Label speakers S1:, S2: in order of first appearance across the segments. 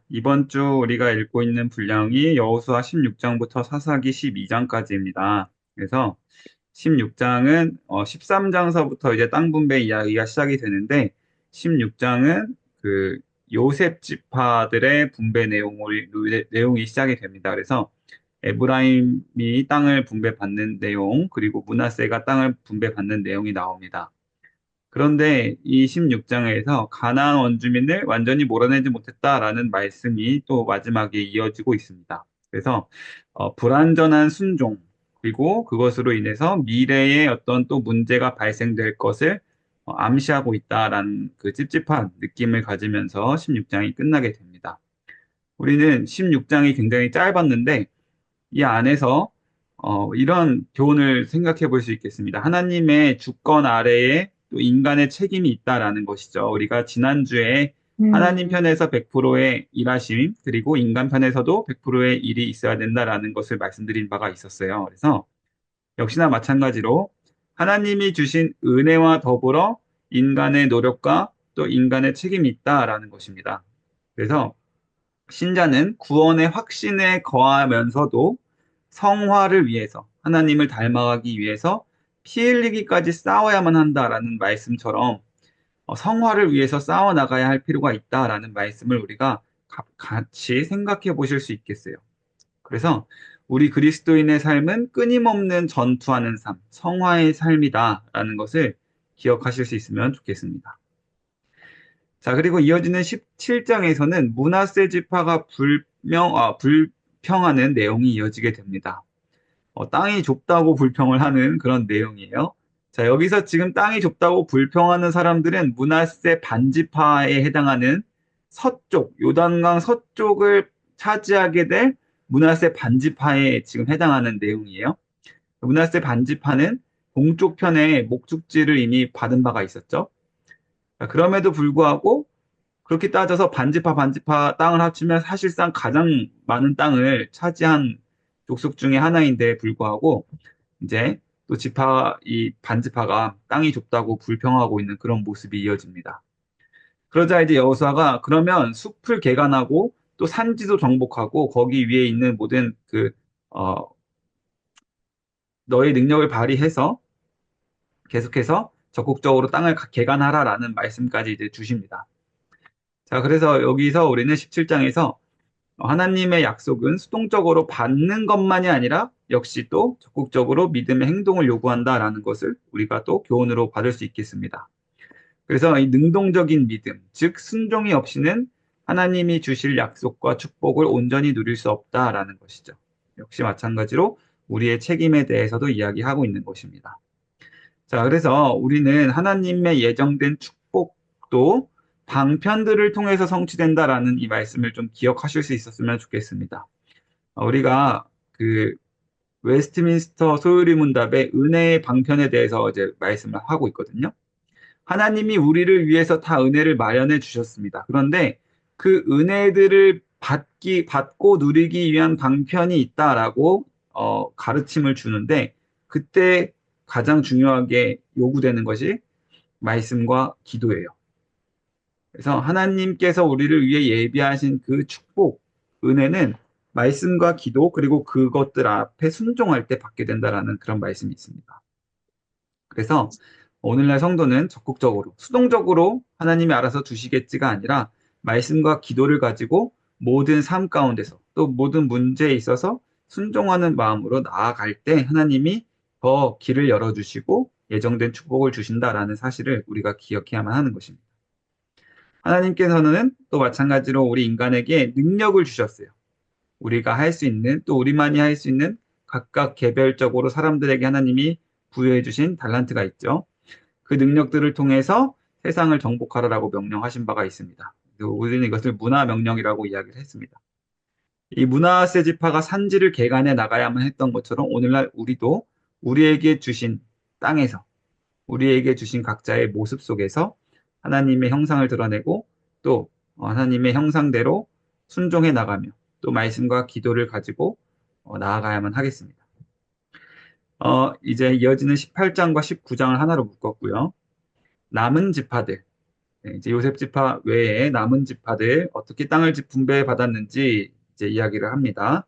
S1: 이번 주 우리가 읽고 있는 분량이 여호수아 16장부터 사사기 12장까지입니다. 그래서 16장은 13장서부터 이제 땅 분배 이야기가 시작이 되는데 16장은 그 요셉 지파들의 분배 내용이 시작이 됩니다. 그래서 에브라임이 땅을 분배받는 내용, 그리고 므낫세가 땅을 분배받는 내용이 나옵니다. 그런데 이 16장에서 가나안 원주민을 완전히 몰아내지 못했다라는 말씀이 또 마지막에 이어지고 있습니다. 그래서 불완전한 순종 그리고 그것으로 인해서 미래에 어떤 또 문제가 발생될 것을 암시하고 있다라는 그 찝찝한 느낌을 가지면서 16장이 끝나게 됩니다. 우리는 16장이 굉장히 짧았는데 이 안에서 이런 교훈을 생각해 볼 수 있겠습니다. 하나님의 주권 아래에 또 인간의 책임이 있다라는 것이죠. 우리가 지난주에 하나님
S2: 음,
S1: 편에서 100%의 일하심, 그리고 인간 편에서도 100%의 일이 있어야 된다라는 것을 말씀드린 바가 있었어요. 그래서 역시나 마찬가지로 하나님이 주신 은혜와 더불어 인간의 노력과 또 인간의 책임이 있다라는 것입니다. 그래서 신자는 구원의 확신에 거하면서도 성화를 위해서, 하나님을 닮아가기 위해서 피 흘리기까지 싸워야만 한다라는 말씀처럼 성화를 위해서 싸워 나가야 할 필요가 있다라는 말씀을 우리가 같이 생각해 보실 수 있겠어요. 그래서 우리 그리스도인의 삶은 끊임없는 전투하는 삶, 성화의 삶이다라는 것을 기억하실 수 있으면 좋겠습니다. 자, 그리고 이어지는 17장에서는 므낫세 지파가 불평하는 내용이 이어지게 됩니다. 땅이 좁다고 불평을 하는 그런 내용이에요. 자, 여기서 지금 땅이 좁다고 불평하는 사람들은 므낫세 반지파에 해당하는 서쪽, 요단강 서쪽을 차지하게 될 므낫세 반지파에 지금 해당하는 내용이에요. 므낫세 반지파는 동쪽 편에 목축지를 이미 받은 바가 있었죠. 자, 그럼에도 불구하고 그렇게 따져서 반지파 땅을 합치면 사실상 가장 많은 땅을 차지한 족속 중에 하나인데 불구하고 이제 또 이 반지파가 땅이 좁다고 불평하고 있는 그런 모습이 이어집니다. 그러자 이제 여호수아가 그러면 숲을 개간하고 또 산지도 정복하고 거기 위에 있는 모든 어, 너의 능력을 발휘해서 계속해서 적극적으로 땅을 개간하라라는 말씀까지 이제 주십니다. 자, 그래서 여기서 우리는 17장에서 하나님의 약속은 수동적으로 받는 것만이 아니라 역시 또 적극적으로 믿음의 행동을 요구한다라는 것을 우리가 또 교훈으로 받을 수 있겠습니다. 그래서 이 능동적인 믿음, 즉 순종이 없이는 하나님이 주실 약속과 축복을 온전히 누릴 수 없다라는 것이죠. 역시 마찬가지로 우리의 책임에 대해서도 이야기하고 있는 것입니다. 자, 그래서 우리는 하나님의 예정된 축복도 방편들을 통해서 성취된다라는 이 말씀을 좀 기억하실 수 있었으면 좋겠습니다. 우리가 그 웨스트민스터 소유리 문답의 은혜의 방편에 대해서 이제 말씀을 하고 있거든요. 하나님이 우리를 위해서 다 은혜를 마련해 주셨습니다. 그런데 그 은혜들을 받고 누리기 위한 방편이 있다라고 가르침을 주는데 그때 가장 중요하게 요구되는 것이 말씀과 기도예요. 그래서 하나님께서 우리를 위해 예비하신 그 축복, 은혜는 말씀과 기도, 그리고 그것들 앞에 순종할 때 받게 된다라는 그런 말씀이 있습니다. 그래서 오늘날 성도는 적극적으로, 수동적으로 하나님이 알아서 주시겠지가 아니라 말씀과 기도를 가지고 모든 삶 가운데서 또 모든 문제에 있어서 순종하는 마음으로 나아갈 때 하나님이 더 길을 열어주시고 예정된 축복을 주신다라는 사실을 우리가 기억해야만 하는 것입니다. 하나님께서는 또 마찬가지로 우리 인간에게 능력을 주셨어요. 우리가 할 수 있는, 또 우리만이 할 수 있는 각각 개별적으로 사람들에게 하나님이 부여해 주신 달란트가 있죠. 그 능력들을 통해서 세상을 정복하라라고 명령하신 바가 있습니다. 그리고 우리는 이것을 문화 명령이라고 이야기를 했습니다. 이 문화세 지파가 산지를 개간해 나가야만 했던 것처럼 오늘날 우리도 우리에게 주신 땅에서 우리에게 주신 각자의 모습 속에서 하나님의 형상을 드러내고 또 하나님의 형상대로 순종해 나가며 또 말씀과 기도를 가지고 나아가야만 하겠습니다. 이제 이어지는 18장과 19장을 하나로 묶었고요. 남은 지파들, 네, 이제 요셉 지파 외에 남은 지파들 어떻게 땅을 분배받았는지 이제 이야기를 합니다.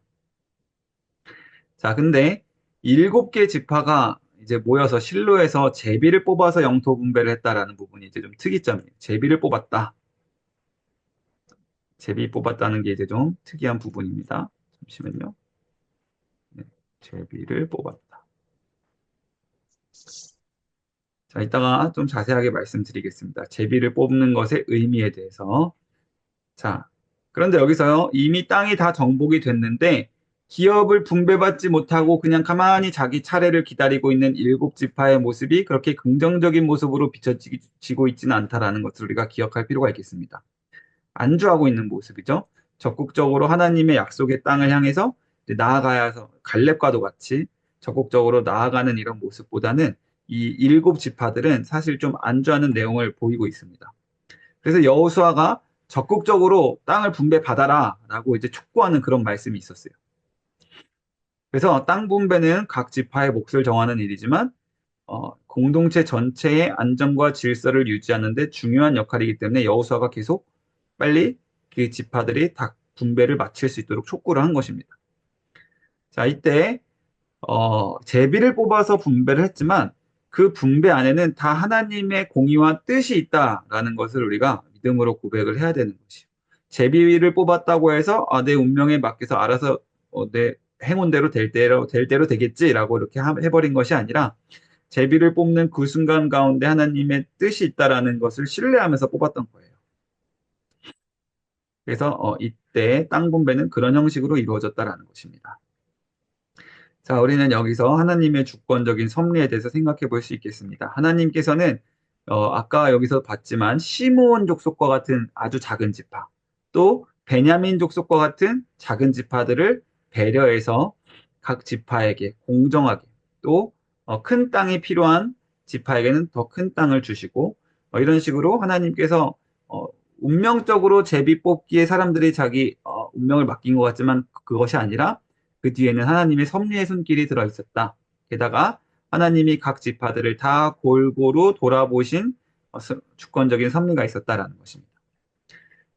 S1: 자, 근데 7개 지파가 이제 모여서 실로에서 제비를 뽑아서 영토 분배를 했다라는 부분이 이제 좀 특이점이에요. 제비를 뽑았다. 제비 뽑았다는 게 이제 좀 특이한 부분입니다. 잠시만요. 네, 제비를 뽑았다. 자, 이따가 좀 자세하게 말씀드리겠습니다. 제비를 뽑는 것의 의미에 대해서. 자, 그런데 여기서요, 이미 땅이 다 정복이 됐는데, 기업을 분배받지 못하고 그냥 가만히 자기 차례를 기다리고 있는 7지파의 모습이 그렇게 긍정적인 모습으로 비춰지고 있지는 않다라는 것을 우리가 기억할 필요가 있겠습니다. 안주하고 있는 모습이죠. 적극적으로 하나님의 약속의 땅을 향해서 이제 나아가야 해서 갈렙과도 같이 적극적으로 나아가는 이런 모습보다는 이 7지파들은 사실 좀 안주하는 내용을 보이고 있습니다. 그래서 여호수아가 적극적으로 땅을 분배받아라라고 이제 촉구하는 그런 말씀이 있었어요. 그래서 땅 분배는 각 지파의 몫을 정하는 일이지만 공동체 전체의 안정과 질서를 유지하는 데 중요한 역할이기 때문에 여호수아가 계속 빨리 그 지파들이 다 분배를 마칠 수 있도록 촉구를 한 것입니다. 자, 이때 제비를 뽑아서 분배를 했지만 그 분배 안에는 다 하나님의 공의와 뜻이 있다라는 것을 우리가 믿음으로 고백을 해야 되는 것이요. 제비를 뽑았다고 해서 내 운명에 맡겨서 알아서 내 행운대로 될 대로 되겠지라고 이렇게 해버린 것이 아니라 제비를 뽑는 그 순간 가운데 하나님의 뜻이 있다라는 것을 신뢰하면서 뽑았던 거예요. 그래서 이때 땅 분배는 그런 형식으로 이루어졌다라는 것입니다. 자, 우리는 여기서 하나님의 주권적인 섭리에 대해서 생각해 볼 수 있겠습니다. 하나님께서는 아까 여기서 봤지만 시므온 족속과 같은 아주 작은 지파, 또 베냐민 족속과 같은 작은 지파들을 배려해서 각 지파에게 공정하게 또 큰 땅이 필요한 지파에게는 더 큰 땅을 주시고 이런 식으로 하나님께서 어, 운명적으로 제비 뽑기에 사람들이 자기 운명을 맡긴 것 같지만 그것이 아니라 그 뒤에는 하나님의 섭리의 손길이 들어 있었다. 게다가 하나님이 각 지파들을 다 골고루 돌아보신 주권적인 섭리가 있었다라는 것입니다.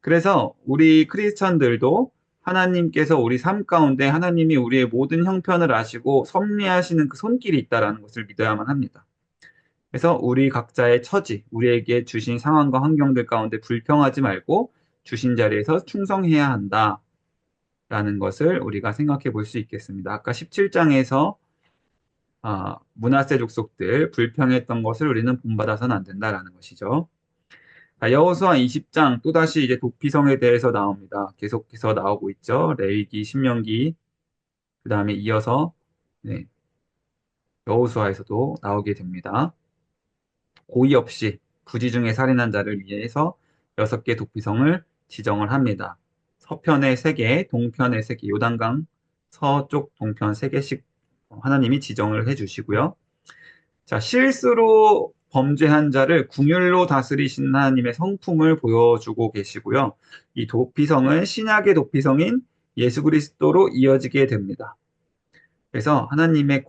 S1: 그래서 우리 크리스천들도 하나님께서 우리 삶 가운데 하나님이 우리의 모든 형편을 아시고 섭리하시는 그 손길이 있다라는 것을 믿어야만 합니다. 그래서 우리 각자의 처지, 우리에게 주신 상황과 환경들 가운데 불평하지 말고 주신 자리에서 충성해야 한다. 라는 것을 우리가 생각해 볼 수 있겠습니다. 아까 17장에서 문하세 족속들 불평했던 것을 우리는 본받아서는 안 된다라는 것이죠. 여호수아 20장 또다시 이제 도피성에 대해서 나옵니다. 계속해서 나오고 있죠. 레위기, 신명기, 그 다음에 이어서 네, 여호수아에서도 나오게 됩니다. 고의 없이 부지 중에 살인한 자를 위해서 6개 도피성을 지정을 합니다. 서편에 3개, 동편에 3개, 요단강 서쪽 동편 3개씩 하나님이 지정을 해주시고요. 자, 실수로 범죄한 자를 궁율로 다스리신 하나님의 성품을 보여주고 계시고요. 이 도피성은 신약의 도피성인 예수 그리스도로 이어지게 됩니다. 그래서 하나님의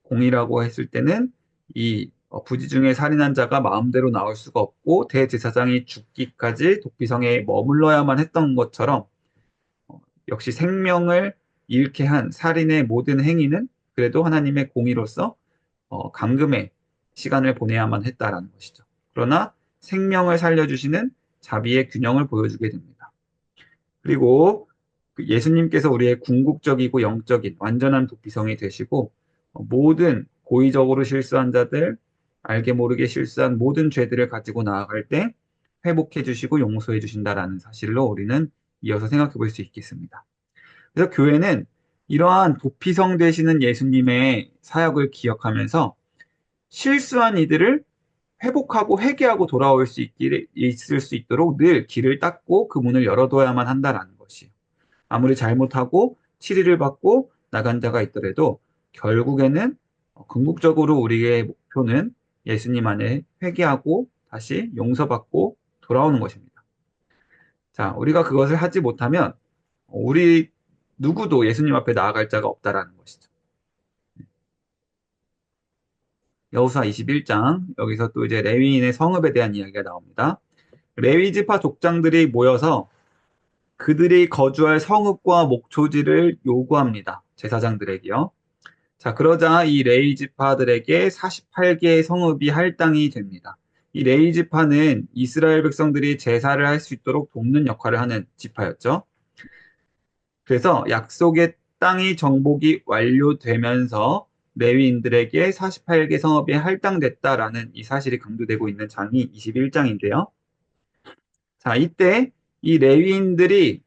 S1: 공의라고 했을 때는 이 부지 중에 살인한 자가 마음대로 나올 수가 없고 대제사장이 죽기까지 도피성에 머물러야만 했던 것처럼 역시 생명을 잃게 한 살인의 모든 행위는 그래도 하나님의 공의로서 감금의 시간을 보내야만 했다라는 것이죠. 그러나 생명을 살려주시는 자비의 균형을 보여주게 됩니다. 그리고 예수님께서 우리의 궁극적이고 영적인 완전한 도피성이 되시고 모든 고의적으로 실수한 자들, 알게 모르게 실수한 모든 죄들을 가지고 나아갈 때 회복해 주시고 용서해 주신다라는 사실로 우리는 이어서 생각해 볼 수 있겠습니다. 그래서 교회는 이러한 도피성 되시는 예수님의 사역을 기억하면서 실수한 이들을 회복하고 회개하고 돌아올 수 있을 수 있도록 늘 길을 닦고 그 문을 열어둬야만 한다라는 것이에요. 아무리 잘못하고 치리를 받고 나간 자가 있더라도 결국에는 궁극적으로 우리의 목표는 예수님 안에 회개하고 다시 용서받고 돌아오는 것입니다. 자, 우리가 그것을 하지 못하면 우리 누구도 예수님 앞에 나아갈 자가 없다라는 것이죠. 여호수아 21장, 여기서 또 이제 레위인의 성읍에 대한 이야기가 나옵니다. 레위 지파 족장들이 모여서 그들이 거주할 성읍과 목초지를 요구합니다. 제사장들에게요. 자, 그러자 이 레위 지파들에게 48개의 성읍이 할당이 됩니다. 이 레위 지파는 이스라엘 백성들이 제사를 할 수 있도록 돕는 역할을 하는 지파였죠. 그래서 약속의 땅이 정복이 완료되면서 레위인들에게 48개 성읍이 할당됐다라는 이 사실이 강조되고 있는 장이 21장인데요. 자, 이때 이 레위인들이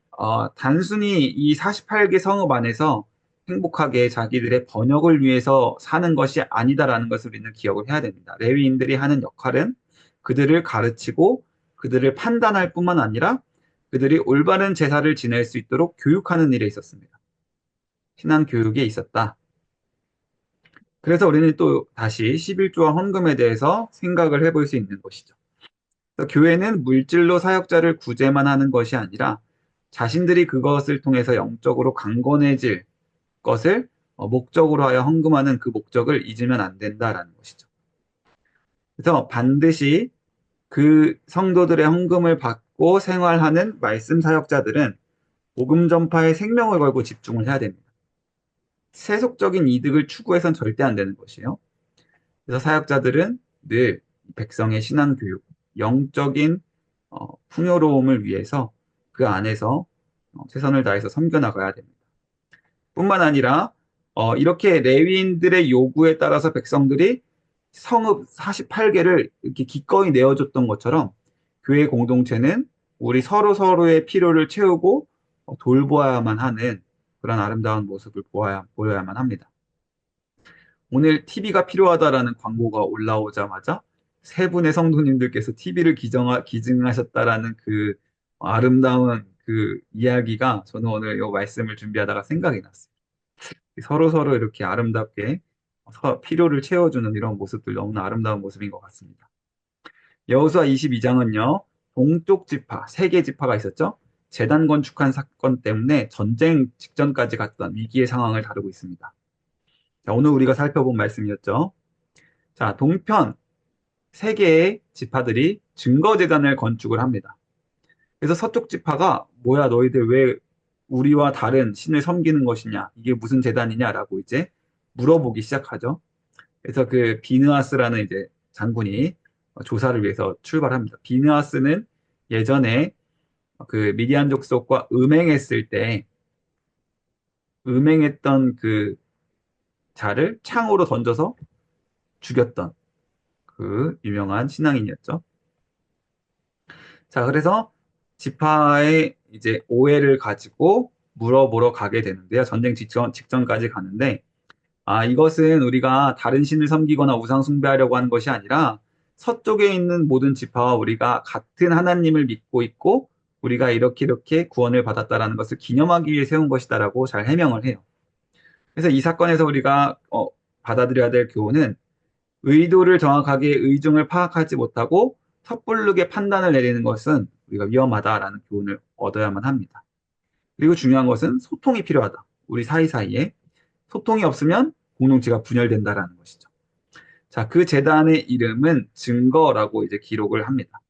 S1: 단순히 이 48개 성읍 안에서 행복하게 자기들의 번역을 위해서 사는 것이 아니다라는 것을 우리는 기억을 해야 됩니다. 레위인들이 하는 역할은 그들을 가르치고 그들을 판단할 뿐만 아니라 그들이 올바른 제사를 지낼 수 있도록 교육하는 일에 있었습니다. 신앙 교육에 있었다. 그래서 우리는 또 다시 11조와 헌금에 대해서 생각을 해볼 수 있는 것이죠. 그래서 교회는 물질로 사역자를 구제만 하는 것이 아니라 자신들이 그것을 통해서 영적으로 강건해질 것을 목적으로 하여 헌금하는 그 목적을 잊으면 안 된다라는 것이죠. 그래서 반드시 그 성도들의 헌금을 받고 생활하는 말씀 사역자들은 복음 전파에 생명을 걸고 집중을 해야 됩니다. 세속적인 이득을 추구해선 절대 안 되는 것이에요. 그래서 사역자들은 늘 백성의 신앙 교육, 영적인 풍요로움을 위해서 그 안에서 최선을 다해서 섬겨 나가야 됩니다. 뿐만 아니라 이렇게 레위인들의 요구에 따라서 백성들이 성읍 48개를 이렇게 기꺼이 내어줬던 것처럼 교회 공동체는 우리 서로 서로의 필요를 채우고 돌보아야만 하는 그런 아름다운 모습을 보여야만 합니다. 오늘 TV가 필요하다라는 광고가 올라오자마자 세 분의 성도님들께서 TV를 기증하셨다라는 그 아름다운 그 이야기가 저는 오늘 이 말씀을 준비하다가 생각이 났어요. 서로 서로 이렇게 아름답게 필요를 채워주는 이런 모습들 너무나 아름다운 모습인 것 같습니다. 여호수아 22장은요, 동쪽 지파, 세 개 지파가 있었죠. 제단 건축한 사건 때문에 전쟁 직전까지 갔던 위기의 상황을 다루고 있습니다. 자, 오늘 우리가 살펴본 말씀이었죠. 자, 동편 세 개의 지파들이 증거재단을 건축을 합니다. 그래서 서쪽 지파가 뭐야 너희들 왜 우리와 다른 신을 섬기는 것이냐 이게 무슨 재단이냐라고 이제 물어보기 시작하죠. 그래서 그 비느하스라는 이제 장군이 조사를 위해서 출발합니다. 비느하스는 예전에 그 미디안 족속과 음행했을 때 음행했던 그 자를 창으로 던져서 죽였던 그 유명한 신앙인이었죠. 자, 그래서 지파의 이제 오해를 가지고 물어보러 가게 되는데요. 전쟁 직전까지 가는데, 이것은 우리가 다른 신을 섬기거나 우상 숭배하려고 하는 것이 아니라 서쪽에 있는 모든 지파와 우리가 같은 하나님을 믿고 있고 우리가 이렇게 이렇게 구원을 받았다라는 것을 기념하기 위해 세운 것이다라고 잘 해명을 해요. 그래서 이 사건에서 우리가 받아들여야 될 교훈은 의도를 정확하게 의중을 파악하지 못하고 섣부르게 판단을 내리는 것은 우리가 위험하다라는 교훈을 얻어야만 합니다. 그리고 중요한 것은 소통이 필요하다. 우리 사이사이에 소통이 없으면 공동체가 분열된다라는 것이죠. 자, 그 재단의 이름은 증거라고 이제 기록을 합니다.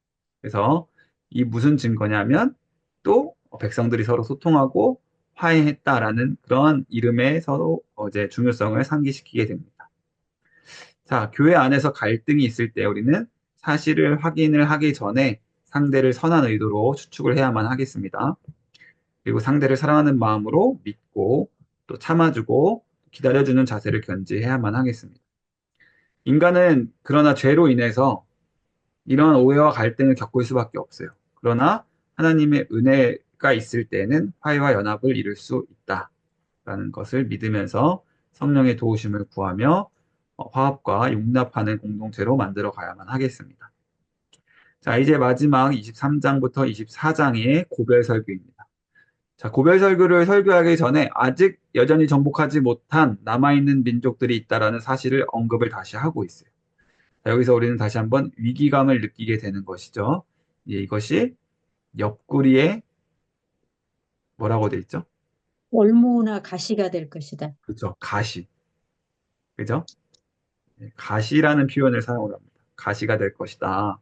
S1: 그래서 이 무슨 증거냐면 또 백성들이 서로 소통하고 화해했다라는 그런 이름의 서로 이제 중요성을 상기시키게 됩니다. 자, 교회 안에서 갈등이 있을 때 우리는 사실을 확인을 하기 전에 상대를 선한 의도로 추측을 해야만 하겠습니다. 그리고 상대를 사랑하는 마음으로 믿고 또 참아주고 기다려주는 자세를 견지해야만 하겠습니다. 인간은 그러나 죄로 인해서 이런 오해와 갈등을 겪을 수밖에 없어요. 그러나 하나님의 은혜가 있을 때는 화해와 연합을 이룰 수 있다라는 것을 믿으면서 성령의 도우심을 구하며 화합과 용납하는 공동체로 만들어 가야만 하겠습니다. 자, 이제 마지막 23장부터 24장의 고별 설교입니다. 자, 고별 설교를 설교하기 전에 아직 여전히 정복하지 못한 남아있는 민족들이 있다라는 사실을 언급을 다시 하고 있어요. 자, 여기서 우리는 다시 한번 위기감을 느끼게 되는 것이죠. 예, 이것이 옆구리에 뭐라고 돼 있죠?
S2: 올무나 가시가 될 것이다.
S1: 그죠? 가시. 그죠? 가시라는 표현을 사용을 합니다. 가시가 될 것이다.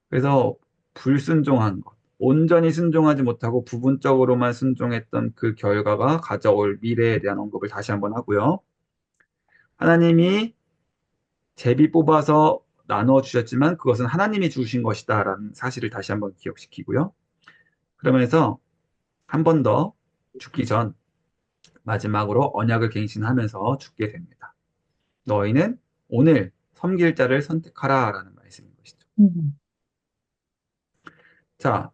S1: 그래서 불순종한 것, 온전히 순종하지 못하고 부분적으로만 순종했던 그 결과가 가져올 미래에 대한 언급을 다시 한번 하고요. 하나님이 제비 뽑아서 나누어 주셨지만 그것은 하나님이 주신 것이다라는 사실을 다시 한번 기억시키고요. 그러면서 한 번 더 죽기 전 마지막으로 언약을 갱신하면서 죽게 됩니다. 너희는 오늘 섬길 자를 선택하라라는 말씀인 것이죠.
S2: 음.
S1: 자,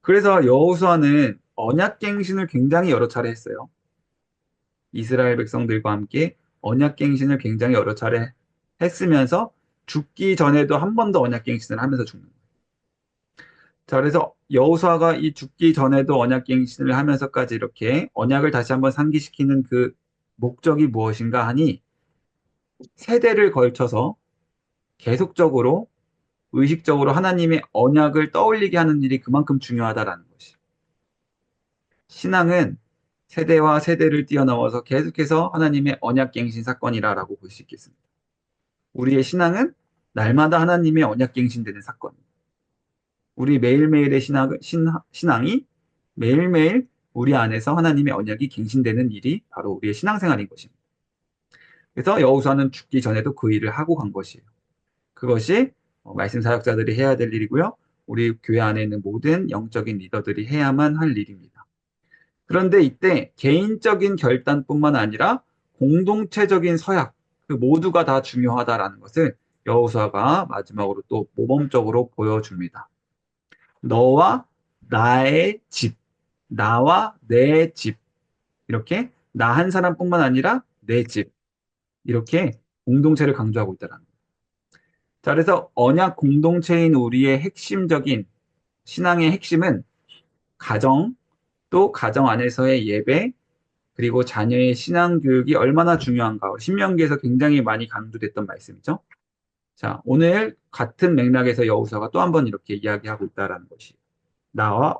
S1: 그래서 여호수아는 언약갱신을 굉장히 여러 차례 했어요. 이스라엘 백성들과 함께 언약갱신을 굉장히 여러 차례 했으면서 죽기 전에도 한 번 더 언약갱신을 하면서 죽는 거예요. 자, 그래서 여호수아가 이 죽기 전에도 언약갱신을 하면서까지 이렇게 언약을 다시 한번 상기시키는 그 목적이 무엇인가 하니 세대를 걸쳐서 계속적으로 의식적으로 하나님의 언약을 떠올리게 하는 일이 그만큼 중요하다라는 것이. 신앙은 세대와 세대를 뛰어넘어서 계속해서 하나님의 언약갱신 사건이라고 볼 수 있겠습니다. 우리의 신앙은 날마다 하나님의 언약갱신되는 사건입니다. 우리 매일매일의 신앙이 매일매일 우리 안에서 하나님의 언약이 갱신되는 일이 바로 우리의 신앙생활인 것입니다. 그래서 여호수아는 죽기 전에도 그 일을 하고 간 것이에요. 그것이 말씀 사역자들이 해야 될 일이고요. 우리 교회 안에 있는 모든 영적인 리더들이 해야만 할 일입니다. 그런데 이때 개인적인 결단뿐만 아니라 공동체적인 서약, 그 모두가 다 중요하다라는 것을 여호수아가 마지막으로 또 모범적으로 보여줍니다. 너와 나의 집, 나와 내 집, 이렇게 나 한 사람뿐만 아니라 내 집, 이렇게 공동체를 강조하고 있다는 거예요. 자, 그래서 언약 공동체인 우리의 핵심적인 신앙의 핵심은 가정, 또 가정 안에서의 예배, 그리고 자녀의 신앙 교육이 얼마나 중요한가. 신명기에서 굉장히 많이 강조됐던 말씀이죠. 자, 오늘 같은 맥락에서 여호수아가 또 한 번 이렇게 이야기하고 있다라는 것이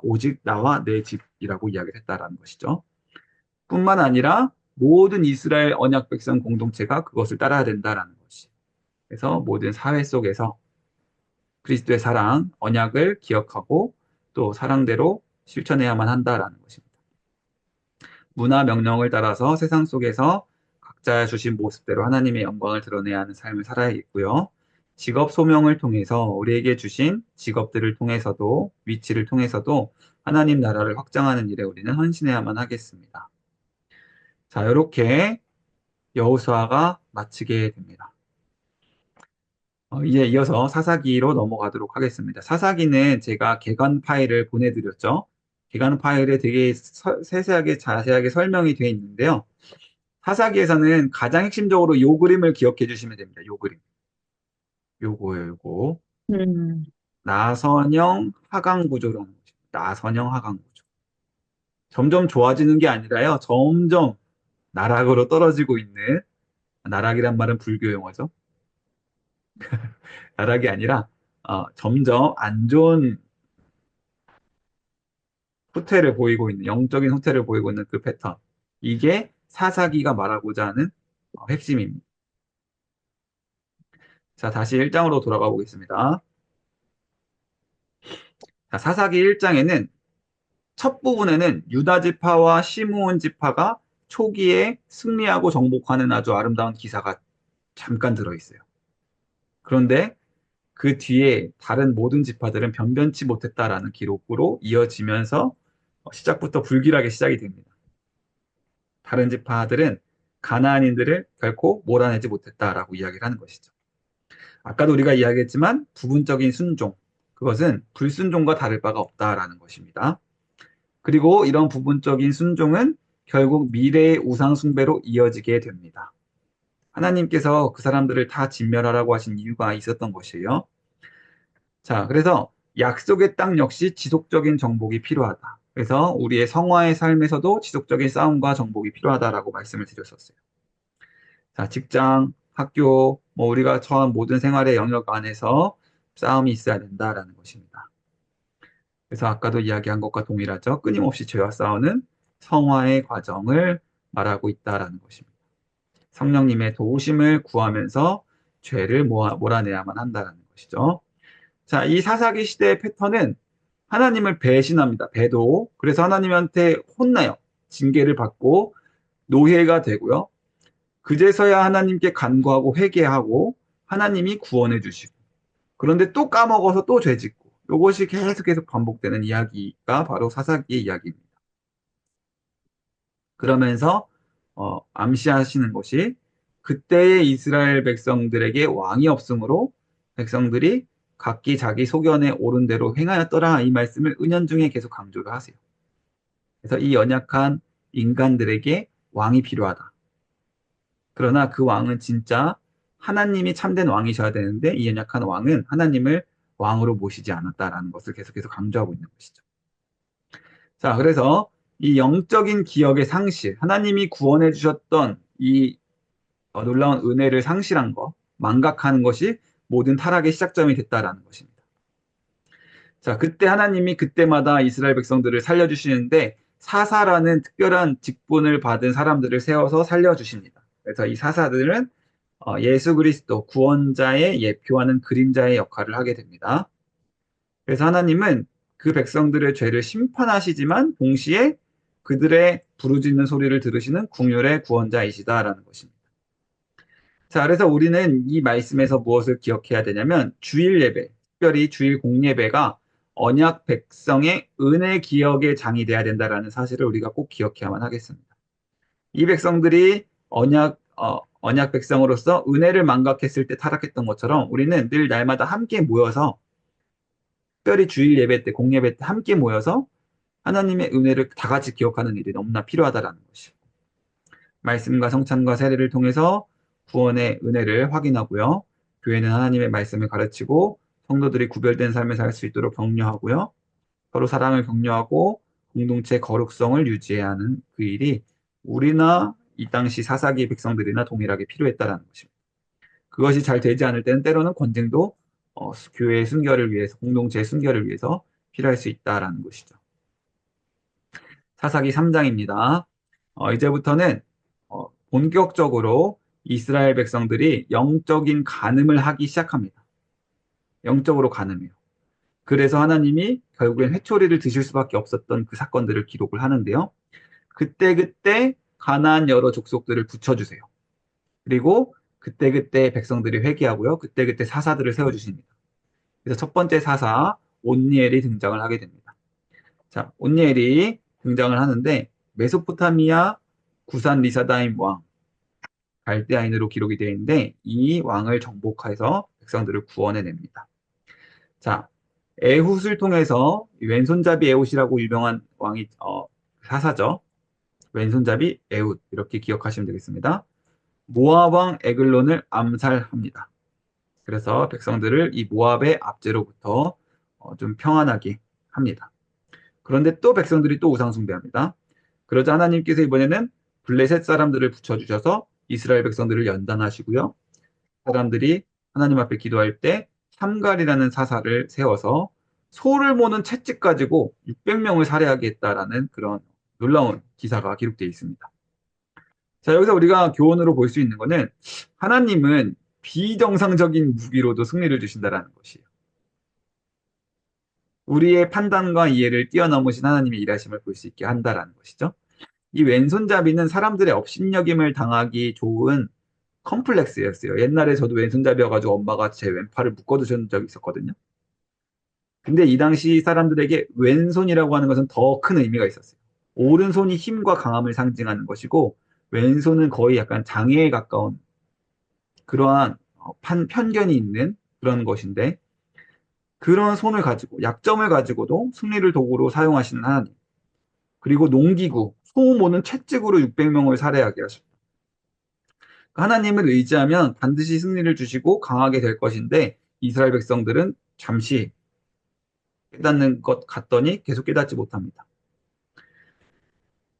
S1: 오직 나와 내 집이라고 이야기를 했다라는 것이죠. 뿐만 아니라 모든 이스라엘 언약 백성 공동체가 그것을 따라야 된다라는 것이. 그래서 모든 사회 속에서 그리스도의 사랑, 언약을 기억하고 또 사랑대로 실천해야만 한다라는 것입니다. 문화 명령을 따라서 세상 속에서 각자 주신 모습대로 하나님의 영광을 드러내야 하는 삶을 살아야겠고요. 직업 소명을 통해서 우리에게 주신 직업들을 통해서도 위치를 통해서도 하나님 나라를 확장하는 일에 우리는 헌신해야만 하겠습니다. 자, 이렇게 여호수아가 마치게 됩니다. 이제 이어서 사사기로 넘어가도록 하겠습니다. 사사기는 제가 개관 파일을 보내드렸죠. 개관 파일에 되게 세세하게 자세하게 설명이 되어 있는데요. 사사기에서는 가장 핵심적으로 요 그림을 기억해 주시면 됩니다. 요 그림. 요거예요, 요거.
S2: 음.
S1: 나선형 하강 구조라는 거죠. 나선형 하강 구조. 점점 좋아지는 게 아니라요. 점점 나락으로 떨어지고 있는, 나락이란 말은 불교 용어죠. 나락이 아니라 점점 안 좋은 후퇴를 보이고 있는, 영적인 후퇴를 보이고 있는 그 패턴. 이게 사사기가 말하고자 하는 핵심입니다. 자, 다시 1장으로 돌아가 보겠습니다. 자, 사사기 1장에는 첫 부분에는 유다 지파와 시므온 지파가 초기에 승리하고 정복하는 아주 아름다운 기사가 잠깐 들어있어요. 그런데 그 뒤에 다른 모든 지파들은 변변치 못했다라는 기록으로 이어지면서 시작부터 불길하게 시작이 됩니다. 다른 지파들은 가나안인들을 결코 몰아내지 못했다라고 이야기를 하는 것이죠. 아까도 우리가 이야기했지만 부분적인 순종, 그것은 불순종과 다를 바가 없다라는 것입니다. 그리고 이런 부분적인 순종은 결국 미래의 우상 숭배로 이어지게 됩니다. 하나님께서 그 사람들을 다 진멸하라고 하신 이유가 있었던 것이에요. 자, 그래서 약속의 땅 역시 지속적인 정복이 필요하다. 그래서 우리의 성화의 삶에서도 지속적인 싸움과 정복이 필요하다라고 말씀을 드렸었어요. 자, 직장, 학교, 뭐 우리가 처한 모든 생활의 영역 안에서 싸움이 있어야 된다라는 것입니다. 그래서 아까도 이야기한 것과 동일하죠. 끊임없이 죄와 싸우는 성화의 과정을 말하고 있다라는 것입니다. 성령님의 도우심을 구하면서 죄를 몰아내야만 한다는 것이죠. 자, 이 사사기 시대의 패턴은 하나님을 배신합니다. 배도. 그래서 하나님한테 혼나요. 징계를 받고 노예가 되고요. 그제서야 하나님께 간구하고 회개하고 하나님이 구원해 주시고. 그런데 또 까먹어서 또 죄짓고. 이것이 계속 반복되는 이야기가 바로 사사기의 이야기입니다. 그러면서 암시하시는 것이 그때의 이스라엘 백성들에게 왕이 없으므로 백성들이 각기 자기 소견에 옳은 대로 행하였더라 이 말씀을 은연중에 계속 강조를 하세요. 그래서 이 연약한 인간들에게 왕이 필요하다. 그러나 그 왕은 진짜 하나님이 참된 왕이셔야 되는데 이 연약한 왕은 하나님을 왕으로 모시지 않았다라는 것을 계속해서 강조하고 있는 것이죠. 자, 그래서 이 영적인 기억의 상실, 하나님이 구원해 주셨던 이 놀라운 은혜를 상실한 것, 망각하는 것이 모든 타락의 시작점이 됐다라는 것입니다. 자, 그때 하나님이 그때마다 이스라엘 백성들을 살려주시는데 사사라는 특별한 직분을 받은 사람들을 세워서 살려주십니다. 그래서 이 사사들은 예수 그리스도 구원자의 예표하는 그림자의 역할을 하게 됩니다. 그래서 하나님은 그 백성들의 죄를 심판하시지만 동시에 그들의 부르짖는 소리를 들으시는 궁율의 구원자이시다라는 것입니다. 자, 그래서 우리는 이 말씀에서 무엇을 기억해야 되냐면 주일 예배, 특별히 주일 공예배가 언약 백성의 은혜 기억의 장이 돼야 된다라는 사실을 우리가 꼭 기억해야만 하겠습니다. 이 백성들이 언약 백성으로서 은혜를 망각했을 때 타락했던 것처럼 우리는 늘 날마다 함께 모여서 특별히 주일 예배 때, 공예배 때 함께 모여서 하나님의 은혜를 다 같이 기억하는 일이 너무나 필요하다라는 것이죠. 말씀과 성찬과 세례를 통해서 구원의 은혜를 확인하고요. 교회는 하나님의 말씀을 가르치고 성도들이 구별된 삶을 살 수 있도록 격려하고요. 서로 사랑을 격려하고 공동체 거룩성을 유지해야 하는 그 일이 우리나 이 당시 사사기 백성들이나 동일하게 필요했다라는 것입니다. 그것이 잘 되지 않을 때는 때로는 권쟁도 교회의 순결을 위해서, 공동체의 순결을 위해서 필요할 수 있다라는 것이죠. 사사기 3장입니다. 이제부터는 본격적으로 이스라엘 백성들이 영적인 간음을 하기 시작합니다. 영적으로 간음해요. 그래서 하나님이 결국엔 회초리를 드실 수밖에 없었던 그 사건들을 기록을 하는데요. 그때그때 가나안 여러 족속들을 붙여주세요. 그리고 그때그때 백성들이 회개하고요. 그때그때 사사들을 세워주십니다. 그래서 첫 번째 사사 온니엘이 등장을 하게 됩니다. 자, 온니엘이 등장을 하는데 메소포타미아 구산 리사다임 왕 갈대아인으로 기록이 되어 있는데 이 왕을 정복해서 백성들을 구원해냅니다. 자, 에훗을 통해서 왼손잡이 에훗이라고 유명한 왕이 사사죠. 왼손잡이 에훗 이렇게 기억하시면 되겠습니다. 모압 왕 에글론을 암살합니다. 그래서 백성들을 이 모압의 압제로부터 좀 평안하게 합니다. 그런데 또 백성들이 또 우상 숭배합니다. 그러자 하나님께서 이번에는 블레셋 사람들을 붙여주셔서 이스라엘 백성들을 연단하시고요. 사람들이 하나님 앞에 기도할 때 삼갈이라는 사사를 세워서 소를 모는 채찍 가지고 600명을 살해하게 했다라는 그런 놀라운 기사가 기록되어 있습니다. 자, 여기서 우리가 교훈으로 볼 수 있는 것은 하나님은 비정상적인 무기로도 승리를 주신다라는 것이에요. 우리의 판단과 이해를 뛰어넘으신 하나님의 일하심을 볼 수 있게 한다라는 것이죠. 이 왼손잡이는 사람들의 업신여김을 당하기 좋은 컴플렉스였어요. 옛날에 저도 왼손잡이여가지고 엄마가 제 왼팔을 묶어두신 적이 있었거든요. 근데 이 당시 사람들에게 왼손이라고 하는 것은 더 큰 의미가 있었어요. 오른손이 힘과 강함을 상징하는 것이고 왼손은 거의 약간 장애에 가까운 그러한 편견이 있는 그런 것인데 그런 손을 가지고 약점을 가지고도 승리를 도구로 사용하시는 하나님. 그리고 농기구, 소 모는 채찍으로 600명을 살해하게 하십니다. 하나님을 의지하면 반드시 승리를 주시고 강하게 될 것인데 이스라엘 백성들은 잠시 깨닫는 것 같더니 계속 깨닫지 못합니다.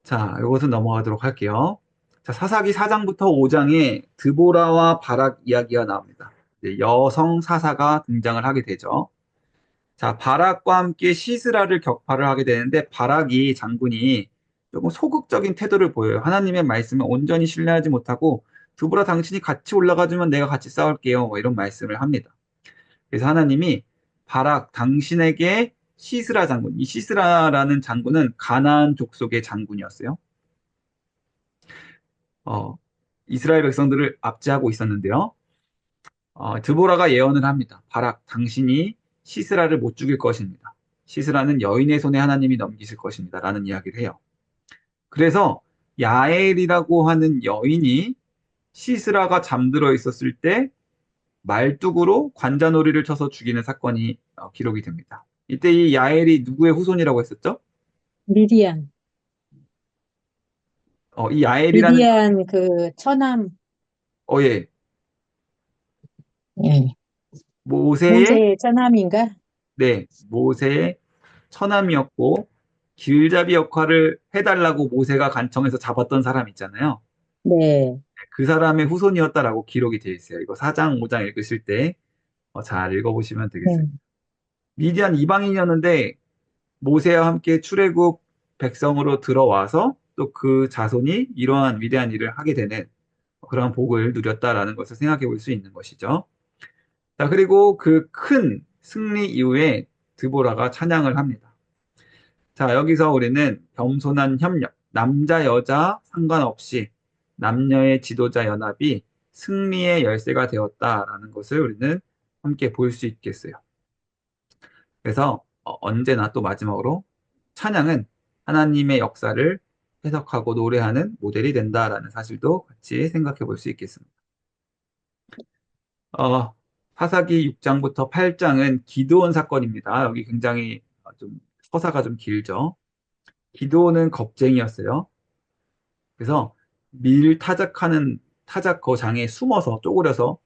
S1: 자, 이것은 넘어가도록 할게요. 자, 사사기 4장부터 5장에 드보라와 바락 이야기가 나옵니다. 여성 사사가 등장을 하게 되죠. 자, 바락과 함께 시스라를 격파를 하게 되는데 바락이 장군이 조금 소극적인 태도를 보여요. 하나님의 말씀을 온전히 신뢰하지 못하고 드보라 당신이 같이 올라가주면 내가 같이 싸울게요. 뭐 이런 말씀을 합니다. 그래서 하나님이 바락 당신에게 시스라 장군, 이 시스라라는 장군은 가나안 족속의 장군이었어요. 어, 이스라엘 백성들을 압제하고 있었는데요. 드보라가 예언을 합니다. 바락 당신이 시스라를 못 죽일 것입니다. 시스라는 여인의 손에 하나님이 넘기실 것입니다. 라는 이야기를 해요. 그래서 야엘이라고 하는 여인이 시스라가 잠들어 있었을 때 말뚝으로 관자놀이를 쳐서 죽이는 사건이 기록이 됩니다. 이때 이 야엘이 누구의 후손이라고 했었죠?
S2: 미디안.
S1: 이 야엘이라는
S2: 미디안 그 처남,
S1: 예,
S2: 예.
S1: 모세의
S2: 모세의 처남인가?
S1: 네, 모세의 처남이었고 길잡이 역할을 해달라고 모세가 간청해서 잡았던 사람 있잖아요.
S2: 네.
S1: 그 사람의 후손이었다라고 기록이 되어 있어요. 이거 4장, 5장 읽으실 때 잘 읽어보시면 되겠습니다.
S2: 네.
S1: 미디안 이방인이었는데 모세와 함께 출애굽 백성으로 들어와서 또 그 자손이 이러한 위대한 일을 하게 되는 그런 복을 누렸다라는 것을 생각해 볼 수 있는 것이죠. 자, 그리고 그 큰 승리 이후에 드보라가 찬양을 합니다. 자, 여기서 우리는 겸손한 협력, 남자, 여자 상관없이 남녀의 지도자 연합이 승리의 열쇠가 되었다라는 것을 우리는 함께 볼 수 있겠어요. 그래서 언제나 또 마지막으로 찬양은 하나님의 역사를 해석하고 노래하는 모델이 된다라는 사실도 같이 생각해 볼 수 있겠습니다. 사사기 6장부터 8장은 기드온 사건입니다. 여기 굉장히 좀 서사가 좀 길죠. 기드온은 겁쟁이였어요. 그래서 밀 타작하는 타작 거장에 숨어서 쪼그려서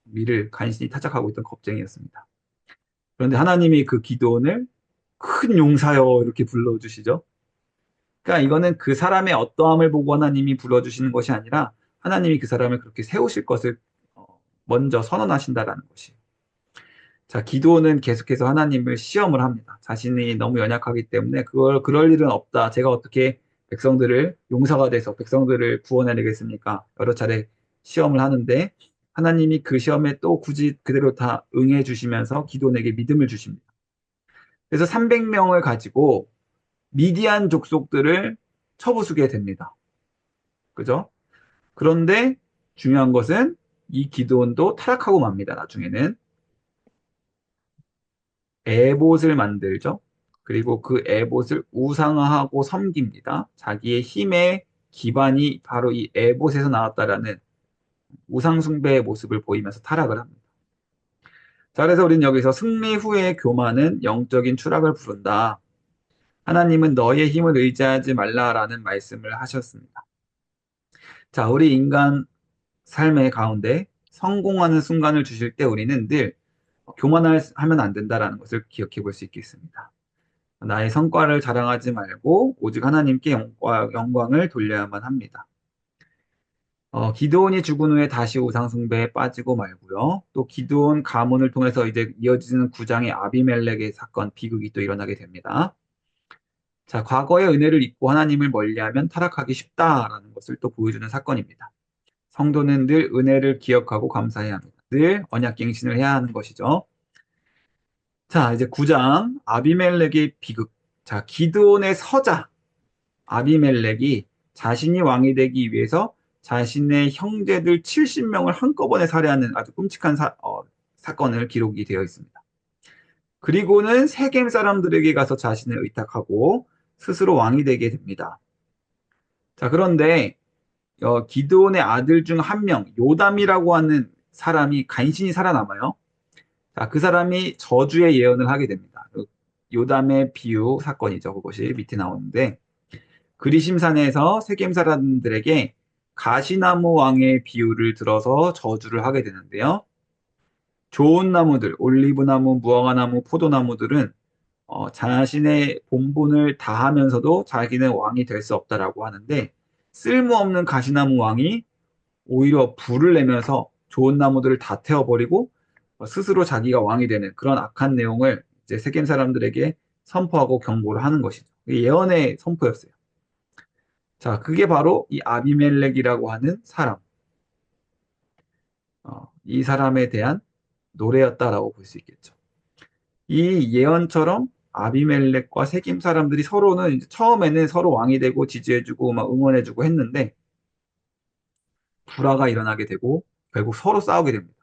S1: 밀을 간신히 타작하고 있던 겁쟁이였습니다. 그런데 하나님이 그 기드온을 큰 용사여 이렇게 불러주시죠. 그러니까 이거는 그 사람의 어떠함을 보고 하나님이 불러주시는 것이 아니라 하나님이 그 사람을 그렇게 세우실 것을 어, 먼저 선언하신다라는 것이. 자, 기도는 계속해서 하나님을 시험을 합니다. 자신이 너무 연약하기 때문에 그럴 일은 없다. 제가 어떻게 백성들을 용사가 돼서 백성들을 구원해내겠습니까? 여러 차례 시험을 하는데 하나님이 그 시험에 또 굳이 그대로 다 응해 주시면서 기도원에게 믿음을 주십니다. 그래서 300명을 가지고 미디안 족속들을 쳐부수게 됩니다. 그죠? 그런데 중요한 것은 이 기도원도 타락하고 맙니다. 나중에는 에봇을 만들죠. 그리고 그 에봇을 우상화하고 섬깁니다. 자기의 힘의 기반이 바로 이 에봇에서 나왔다라는 우상숭배의 모습을 보이면서 타락을 합니다. 자, 그래서 우리는 여기서 승리 후의 교만은 영적인 추락을 부른다. 하나님은 너의 힘을 의지하지 말라라는 말씀을 하셨습니다. 자, 우리 인간 삶의 가운데 성공하는 순간을 주실 때 우리는 늘 교만하면 안 된다라는 것을 기억해 볼 수 있겠습니다. 나의 성과를 자랑하지 말고 오직 하나님께 영광을 돌려야만 합니다. 기드온이 죽은 후에 다시 우상숭배에 빠지고 말고요. 또 기드온 가문을 통해서 이제 이어지는 9장의 아비멜렉의 사건, 비극이 또 일어나게 됩니다. 자, 과거의 은혜를 잊고 하나님을 멀리하면 타락하기 쉽다라는 것을 또 보여주는 사건입니다. 성도는 늘 은혜를 기억하고 감사해야 합니다. 늘 언약갱신을 해야 하는 것이죠. 자, 이제 9장 아비멜렉의 비극. 자, 기드온의 서자 아비멜렉이 자신이 왕이 되기 위해서 자신의 형제들 70명을 한꺼번에 살해하는 아주 끔찍한 사건을 기록이 되어 있습니다. 그리고는 세겜 사람들에게 가서 자신을 의탁하고 스스로 왕이 되게 됩니다. 자, 그런데 기드온의 아들 중 한 명, 요담이라고 하는 사람이 간신히 살아남아요. 자, 그 사람이 저주의 예언을 하게 됩니다. 요담의 비유 사건이죠. 그것이 밑에 나오는데 그리심산에서 세겜 사람들에게 가시나무 왕의 비유를 들어서 저주를 하게 되는데요. 좋은 나무들, 올리브나무, 무화과나무, 포도나무들은 자신의 본분을 다하면서도 자기는 왕이 될 수 없다라고 하는데 쓸모없는 가시나무 왕이 오히려 불을 내면서 좋은 나무들을 다 태워버리고 스스로 자기가 왕이 되는 그런 악한 내용을 이제 세겜 사람들에게 선포하고 경고를 하는 것이죠. 예언의 선포였어요. 자, 그게 바로 이 아비멜렉이라고 하는 사람. 이 사람에 대한 노래였다라고 볼 수 있겠죠. 이 예언처럼 아비멜렉과 세겜 사람들이 서로는 이제 처음에는 서로 왕이 되고 지지해주고 막 응원해주고 했는데 불화가 일어나게 되고 결국 서로 싸우게 됩니다.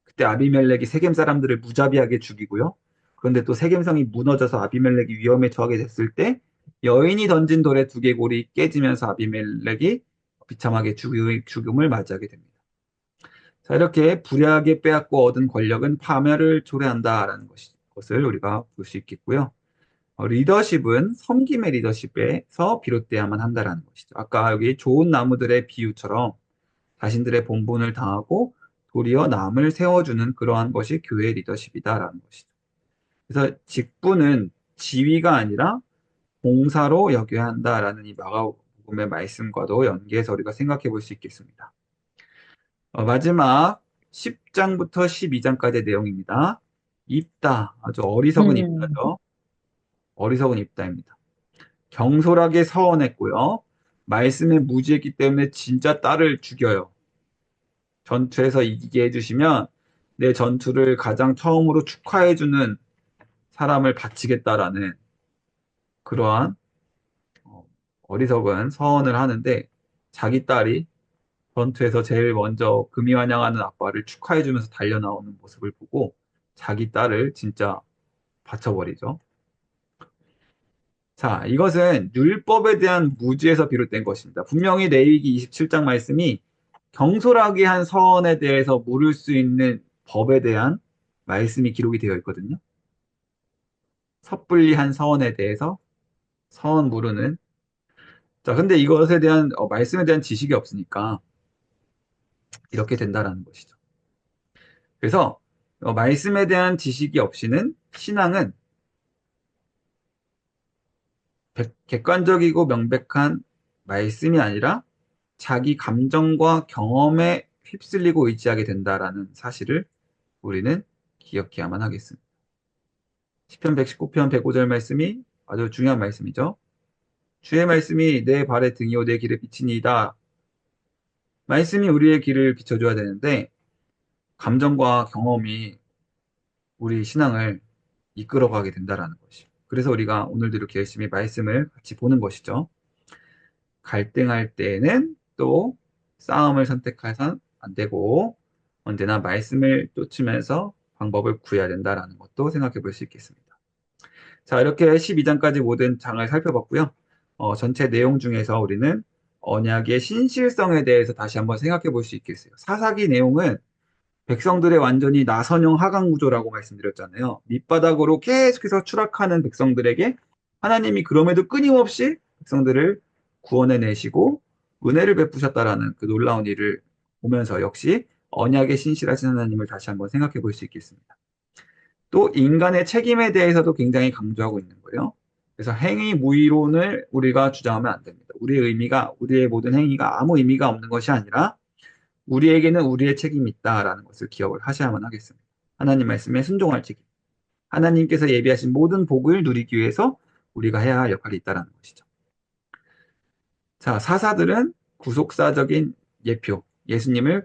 S1: 그때 아비멜렉이 세겜 사람들을 무자비하게 죽이고요. 그런데 또 세겜성이 무너져서 아비멜렉이 위험에 처하게 됐을 때 여인이 던진 돌에 두개골이 깨지면서 아비멜렉이 비참하게 죽음을 맞이하게 됩니다. 자, 이렇게 불의하게 빼앗고 얻은 권력은 파멸을 초래한다라는 것을 우리가 볼 수 있겠고요. 리더십은 섬김의 리더십에서 비롯돼야만 한다라는 것이죠. 아까 여기 좋은 나무들의 비유처럼 자신들의 본분을 다하고 도리어 남을 세워주는 그러한 것이 교회 리더십이다라는 것이죠. 그래서 직분은 지위가 아니라 봉사로 여겨야 한다라는 이 마가복음의 말씀과도 연계해서 우리가 생각해 볼 수 있겠습니다. 마지막 10장부터 12장까지의 내용입니다. 입다, 아주 어리석은
S2: 음,
S1: 입다죠. 어리석은 입다입니다. 경솔하게 서원했고요. 말씀에 무지했기 때문에 진짜 딸을 죽여요. 전투에서 이기게 해주시면 내 전투를 가장 처음으로 축하해주는 사람을 바치겠다라는 그러한 어, 어리석은 서원을 하는데 자기 딸이 전투에서 제일 먼저 금이환영하는 아빠를 축하해주면서 달려나오는 모습을 보고 자기 딸을 진짜 바쳐버리죠. 자, 이것은 율법에 대한 무지에서 비롯된 것입니다. 분명히 레위기 27장 말씀이 경솔하게 한 서원에 대해서 물을 수 있는 법에 대한 말씀이 기록이 되어 있거든요. 섣불리 한 서원에 대해서 서원 물으는. 자, 근데 이것에 대한 말씀에 대한 지식이 없으니까 이렇게 된다라는 것이죠. 그래서 말씀에 대한 지식이 없이는 신앙은 객관적이고 명백한 말씀이 아니라 자기 감정과 경험에 휩쓸리고 의지하게 된다라는 사실을 우리는 기억해야만 하겠습니다. 시편 119편 105절 말씀이 아주 중요한 말씀이죠. 주의 말씀이 내 발의 등이요 내 길의 빛이니이다. 말씀이 우리의 길을 비춰줘야 되는데 감정과 경험이 우리 신앙을 이끌어가게 된다라는 것이죠. 그래서 우리가 오늘도 이렇게 열심히 말씀을 같이 보는 것이죠. 갈등할 때에는 또 싸움을 선택해서는 안 되고 언제나 말씀을 쫓으면서 방법을 구해야 된다라는 것도 생각해 볼 수 있겠습니다. 자, 이렇게 12장까지 모든 장을 살펴봤고요. 전체 내용 중에서 우리는 언약의 신실성에 대해서 다시 한번 생각해 볼 수 있겠어요. 사사기 내용은 백성들의 완전히 나선형 하강 구조라고 말씀드렸잖아요. 밑바닥으로 계속해서 추락하는 백성들에게 하나님이 그럼에도 끊임없이 백성들을 구원해 내시고 은혜를 베푸셨다라는 그 놀라운 일을 보면서 역시 언약의 신실하신 하나님을 다시 한번 생각해 볼 수 있겠습니다. 또 인간의 책임에 대해서도 굉장히 강조하고 있는 거예요. 그래서 행위 무의론을 우리가 주장하면 안 됩니다. 우리의 모든 행위가 아무 의미가 없는 것이 아니라 우리에게는 우리의 책임이 있다라는 것을 기억을 하셔야만 하겠습니다. 하나님 말씀에 순종할 책임. 하나님께서 예비하신 모든 복을 누리기 위해서 우리가 해야 할 역할이 있다라는 것이죠. 자, 사사들은 구속사적인 예표, 예수님의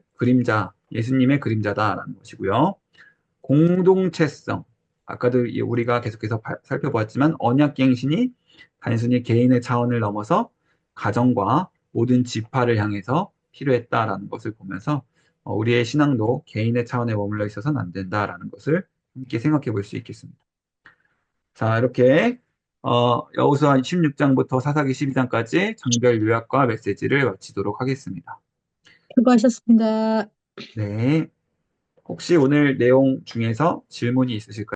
S1: 그림자다라는 것이고요. 공동체성. 아까도 우리가 계속해서 살펴보았지만 언약갱신이 단순히 개인의 차원을 넘어서 가정과 모든 지파를 향해서 필요했다라는 것을 보면서 우리의 신앙도 개인의 차원에 머물러 있어서는 안 된다라는 것을 함께 생각해 볼 수 있겠습니다. 자, 이렇게 여호수아 16장부터 사사기 12장까지 장별 요약과 메시지를 마치도록 하겠습니다.
S2: 수고하셨습니다.
S1: 네. 혹시 오늘 내용 중에서 질문이 있으실까요?